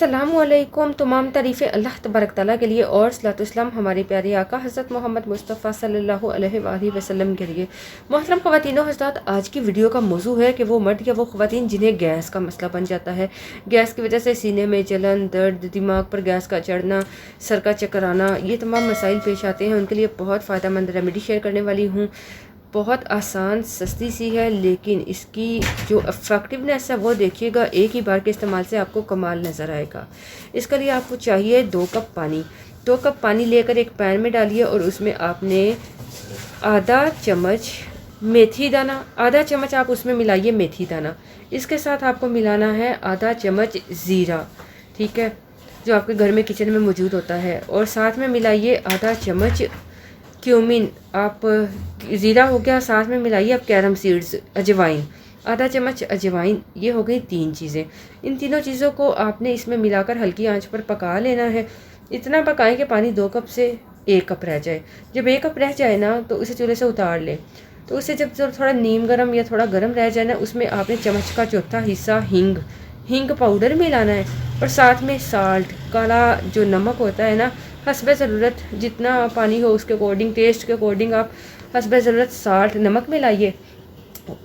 अस्सलामुअलैकुम। तमाम तारीफ़ें अल्लाह तबारक ताला के लिए और सलातुस्सलाम हमारे प्यारे आका हज़रत मोहम्मद मुस्तफ़ा सल्लल्लाहु अलैहि वसल्लम के लिए। मोहतरम ख़वातीन व हज़रात, आज की वीडियो का मौजू है कि वो मर्द या वो ख़वातीन जिन्हें गैस का मसला बन जाता है, गैस की वजह से सीने में जलन, दर्द, दिमाग पर गैस का चढ़ना, सर का चक्कर आना, ये तमाम मसाइल पेश आते हैं। उनके लिए बहुत फ़ायदेमंद रेमेडी शेयर करने वाली हूँ। बहुत आसान सस्ती सी है, लेकिन इसकी जो इफ़ेक्टिवनेस है वो देखिएगा, एक ही बार के इस्तेमाल से आपको कमाल नज़र आएगा। इसके लिए आपको चाहिए 2 कप पानी। 2 कप पानी लेकर एक पैन में डालिए और उसमें आपने आधा चम्मच मेथी दाना, आधा चम्मच आप उसमें मिलाइए मेथी दाना। इसके साथ आपको मिलाना है आधा चम्मच ज़ीरा, ठीक है, जो आपके घर में किचन में मौजूद होता है। और साथ में मिलाइए आधा चम्मच क्यूमिन। आप ज़ीरा हो गया, साथ में मिलाइए आप कैरम सीड्स, अजवाइन, आधा चम्मच अजवाइन। ये हो गई 3 चीज़ें। इन तीनों चीज़ों को आपने इसमें मिलाकर हल्की आंच पर पका लेना है। इतना पकाएं कि पानी 2 कप से 1 कप रह जाए। जब 1 कप रह जाए ना, तो उसे चूल्हे से उतार लें। तो उसे जब थोड़ा नीम गर्म या थोड़ा गर्म रह जाए ना, उसमें आपने चम्मच का चौथा हिस्सा हींग पाउडर मिलाना है। और साथ में साल्ट, काला जो नमक होता है ना, हस्बे ज़रूरत, जितना पानी हो उसके अकॉर्डिंग, टेस्ट के अकॉर्डिंग आप हस्बे ज़रूरत साल्ट, नमक मिलाइए।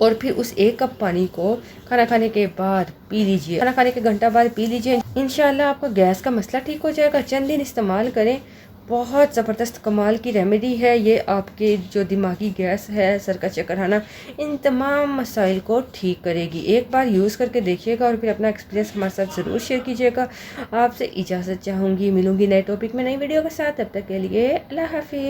और फिर उस 1 कप पानी को खाना खाने के बाद पी लीजिए। खाना खाने के घंटा बाद पी लीजिए। इंशाल्लाह आपका गैस का मसला ठीक हो जाएगा। चंद दिन इस्तेमाल करें, बहुत ज़बरदस्त कमाल की रेमेडी है ये। आपके जो दिमागी गैस है, सर का चक्कर आना, इन तमाम मसाइल को ठीक करेगी। एक बार यूज़ करके देखिएगा और फिर अपना एक्सपीरियंस हमारे साथ ज़रूर शेयर कीजिएगा। आपसे इजाज़त चाहूँगी, मिलूँगी नए टॉपिक में, नई वीडियो के साथ। तब तक के लिए अल्लाह हाफिज़।